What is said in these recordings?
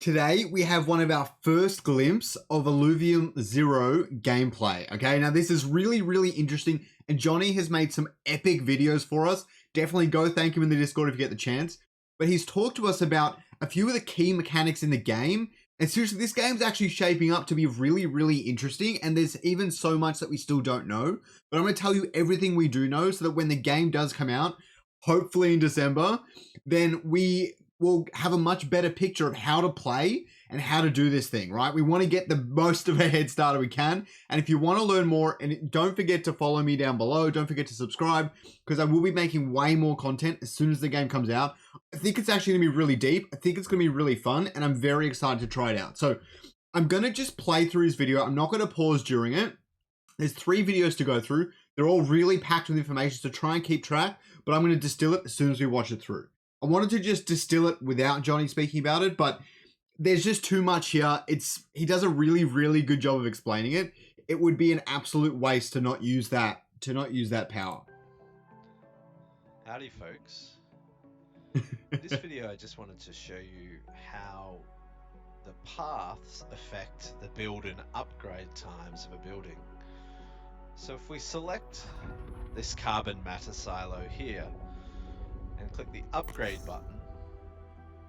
Today, we have one of our first glimpse of Illuvium Zero gameplay. Okay, now this is really, really interesting, and Johnny has made some epic videos for us. Definitely go thank him in the Discord if you get the chance. But he's talked to us about a few of the key mechanics in the game. And seriously, this game's actually shaping up to be really, really interesting. And there's even so much that we still don't know. But I'm going to tell you everything we do know so that when the game does come out, hopefully in December, then we will have a much better picture of how to play and how to do this thing, right? We want to get the most of a head start we can. And if you want to learn more, and don't forget to follow me down below, don't forget to subscribe, because I will be making way more content as soon as the game comes out. I think it's actually going to be really deep. I think it's going to be really fun, and I'm very excited to try it out. So I'm going to just play through his video. I'm not going to pause during it. There's 3 videos to go through. They're all really packed with information, so try and keep track, but I'm going to distill it as soon as we watch it through. I wanted to just distill it without Johnny speaking about it, but there's just too much here. He does a really, really good job of explaining it. It would be an absolute waste to not use that power. Howdy, folks. This video, I just wanted to show you how the paths affect the build and upgrade times of a building. So if we select this carbon matter silo here and click the upgrade button,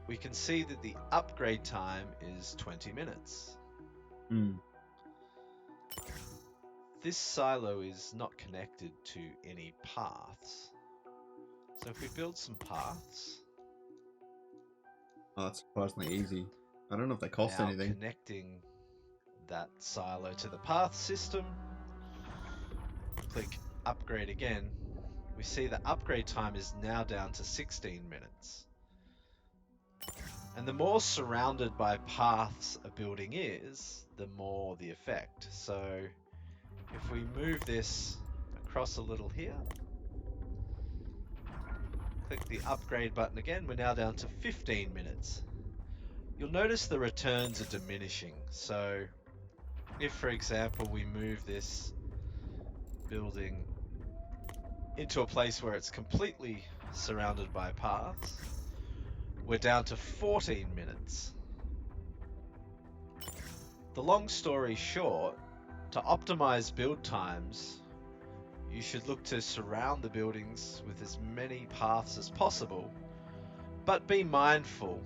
we can see that the upgrade time is 20 minutes. This silo is not connected to any paths. So if we build some paths. Oh, that's surprisingly easy. I don't know if they cost anything. Connecting that silo to the path system. Click upgrade again. We see the upgrade time is now down to 16 minutes. And the more surrounded by paths a building is, the more the effect. So if we move this across a little here, click the upgrade button again, we're now down to 15 minutes. You'll notice the returns are diminishing. So if, for example, we move this building into a place where it's completely surrounded by paths, we're down to 14 minutes. The long story short, to optimize build times, you should look to surround the buildings with as many paths as possible, but be mindful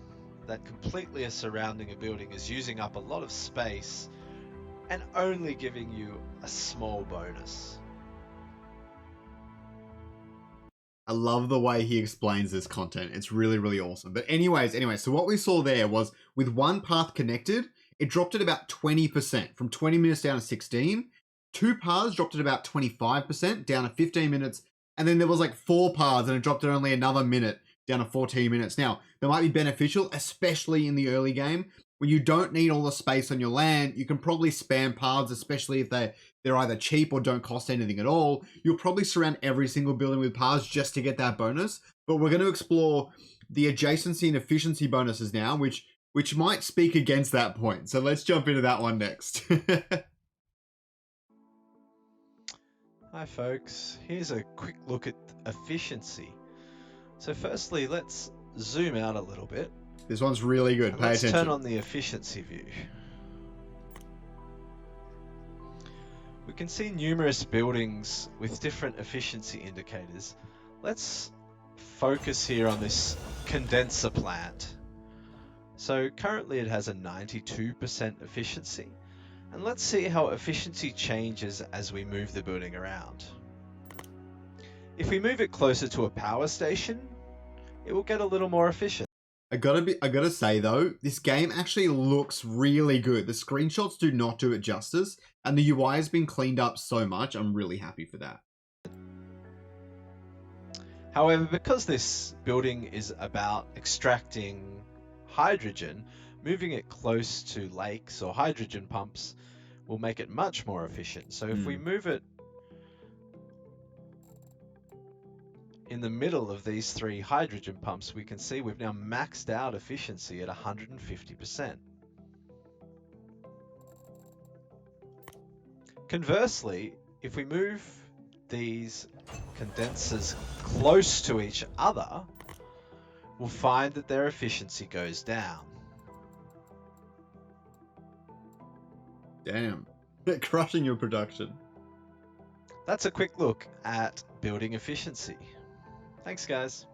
that completely surrounding a building is using up a lot of space and only giving you a small bonus. I love the way he explains this content. It's really, really awesome. But anyways, so what we saw there was with one path connected, it dropped at about 20%, from 20 minutes down to 16. 2 paths dropped at about 25%, down to 15 minutes. And then there was like 4 paths and it dropped at only another minute, down to 14 minutes. Now, that might be beneficial, especially in the early game. When you don't need all the space on your land, you can probably spam paths, especially if they're either cheap or don't cost anything at all. You'll probably surround every single building with paths just to get that bonus. But we're going to explore the adjacency and efficiency bonuses now, which might speak against that point. So let's jump into that one next. Hi folks, here's a quick look at efficiency. So firstly, let's zoom out a little bit. This one's really good. Pay attention. Let's turn on the efficiency view. We can see numerous buildings with different efficiency indicators. Let's focus here on this condenser plant. So currently it has a 92% efficiency. And let's see how efficiency changes as we move the building around. If we move it closer to a power station, it will get a little more efficient. I gotta say though, this game actually looks really good. The screenshots do not do it justice, and the UI has been cleaned up so much. I'm really happy for that. However, because this building is about extracting hydrogen, moving it close to lakes or hydrogen pumps will make it much more efficient. So if we move it in the middle of these 3 hydrogen pumps, we can see we've now maxed out efficiency at 150%. Conversely, if we move these condensers close to each other, we'll find that their efficiency goes down. Damn. Crushing your production. That's a quick look at building efficiency. Thanks, guys.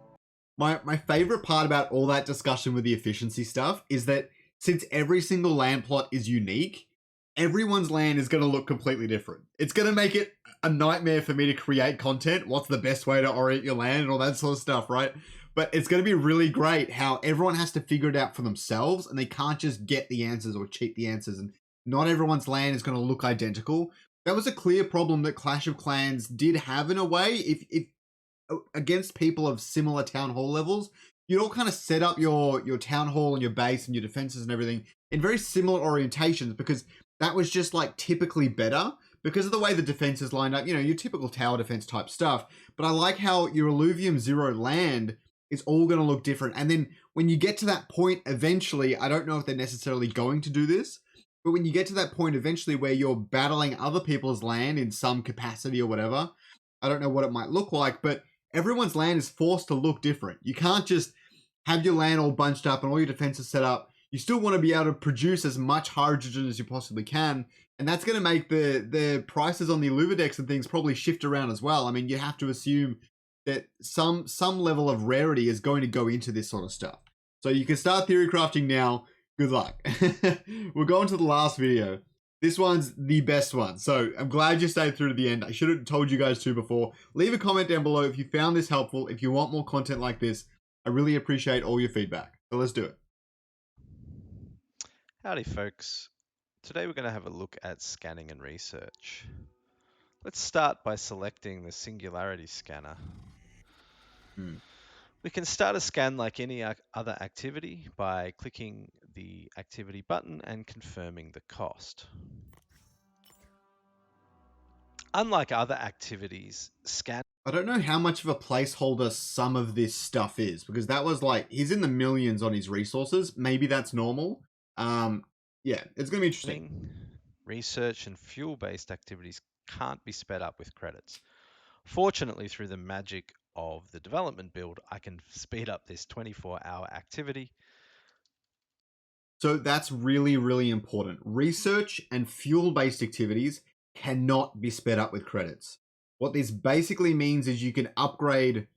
My favorite part about all that discussion with the efficiency stuff is that since every single land plot is unique, everyone's land is going to look completely different. It's going to make it a nightmare for me to create content. What's the best way to orient your land and all that sort of stuff, right? But it's going to be really great how everyone has to figure it out for themselves and they can't just get the answers or cheat the answers. And not everyone's land is going to look identical. That was a clear problem that Clash of Clans did have in a way. If against people of similar town hall levels, you'd all kind of set up your town hall and your base and your defenses and everything in very similar orientations because that was just like typically better because of the way the defenses lined up, your typical tower defense type stuff. But I like how your Illuvium Zero land is all going to look different. And then when you get to that point eventually, I don't know if they're necessarily going to do this, but when you get to that point eventually where you're battling other people's land in some capacity or whatever, I don't know what it might look like, but everyone's land is forced to look different. You can't just have your land all bunched up and all your defenses set up. You still want to be able to produce as much hydrogen as you possibly can. And that's going to make the prices on the Illuvidex and things probably shift around as well. I mean, you have to assume that some level of rarity is going to go into this sort of stuff. So you can start theory crafting now. Good luck. We're going to the last video. This one's the best one. So I'm glad you stayed through to the end. I should have told you guys to before. Leave a comment down below if you found this helpful. If you want more content like this, I really appreciate all your feedback. So let's do it. Howdy, folks. Today we're going to have a look at scanning and research. Let's start by selecting the Singularity Scanner. We can start a scan like any other activity by clicking the activity button and confirming the cost. Unlike other activities, scan. I don't know how much of a placeholder some of this stuff is because that was like, he's in the millions on his resources. Maybe that's normal. Yeah, it's going to be interesting. Research and fuel-based activities can't be sped up with credits. Fortunately, through the magic of the development build, I can speed up this 24-hour activity. So that's really, really important. Research and fuel-based activities cannot be sped up with credits. What this basically means is you can upgrade,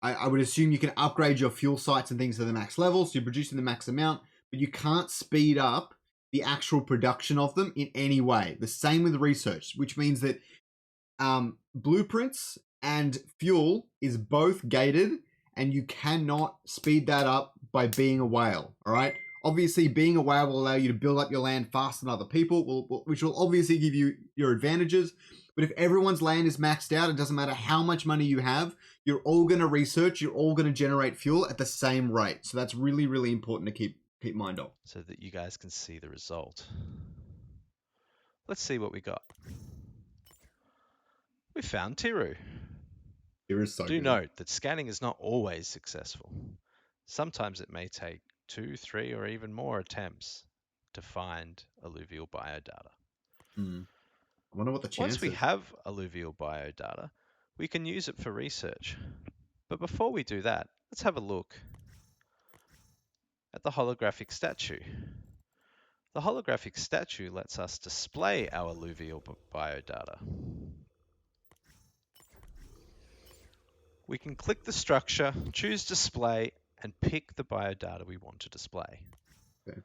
I would assume you can upgrade your fuel sites and things to the max level, so you're producing the max amount, but you can't speed up the actual production of them in any way. The same with research, which means that blueprints and fuel is both gated and you cannot speed that up by being a whale, all right? Obviously, being a whale will allow you to build up your land faster than other people, which will obviously give you your advantages. But if everyone's land is maxed out, it doesn't matter how much money you have, you're all going to research, you're all going to generate fuel at the same rate. So that's really, really important to keep mind of. So that you guys can see the result. Let's see what we got. We found Tiru. Tiru's so Do good. note that scanning is not always successful. Sometimes it may take 2, 3, or even more attempts to find alluvial biodata. I wonder what the chances. Once we have alluvial biodata, we can use it for research. But before we do that, let's have a look at the holographic statue. The holographic statue lets us display our alluvial biodata. We can click the structure, choose display, and pick the biodata we want to display. Okay.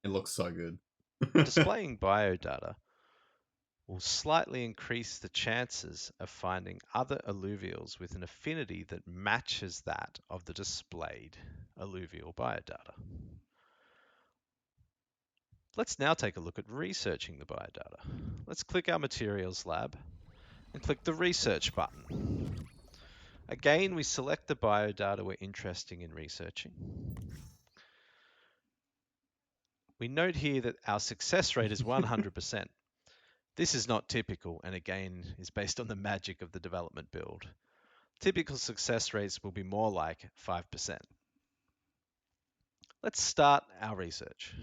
It looks so good. Displaying biodata will slightly increase the chances of finding other alluvials with an affinity that matches that of the displayed alluvial biodata. Let's now take a look at researching the biodata. Let's click our materials lab and click the research button. Again, we select the biodata we're interested in researching. We note here that our success rate is 100%. This is not typical, and again, is based on the magic of the development build. Typical success rates will be more like 5%. Let's start our research.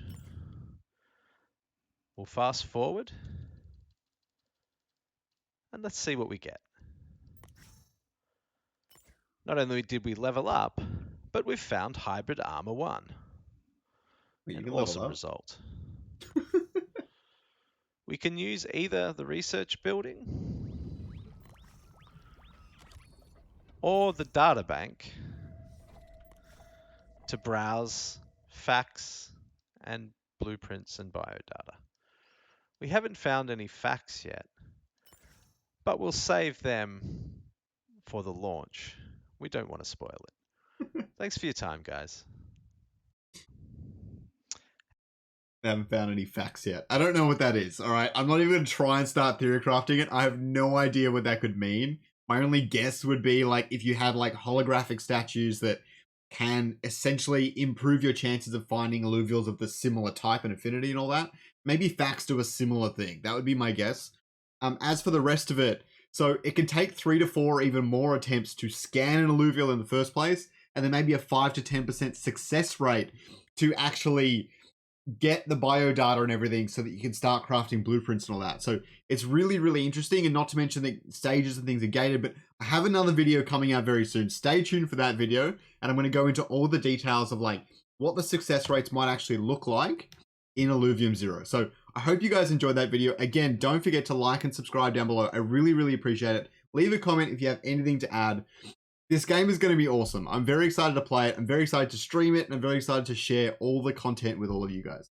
We'll fast forward, and let's see what we get. Not only did we level up, but we've found Hybrid Armor 1. Wait, An awesome result. We can use either the research building or the data bank to browse facts and blueprints and biodata. We haven't found any facts yet, but we'll save them for the launch. We don't want to spoil it. Thanks for your time, guys. I haven't found any facts yet. I don't know what that is, all right? I'm not even going to try and start theory crafting it. I have no idea what that could mean. My only guess would be like if you had like holographic statues that can essentially improve your chances of finding alluvials of the similar type and affinity and all that. Maybe facts do a similar thing. That would be my guess. As for the rest of it, so it can take 3 to 4 even more attempts to scan an alluvial in the first place, and then maybe a 5 to 10% success rate to actually get the biodata and everything so that you can start crafting blueprints and all that. So it's really, really interesting, and not to mention the stages and things are gated, but I have another video coming out very soon. Stay tuned for that video, and I'm going to go into all the details of like what the success rates might actually look like in Illuvium Zero. So I hope you guys enjoyed that video. Again, don't forget to like and subscribe down below. I really, really appreciate it. Leave a comment if you have anything to add. This game is going to be awesome. I'm very excited to play it. I'm very excited to stream it, and I'm very excited to share all the content with all of you guys.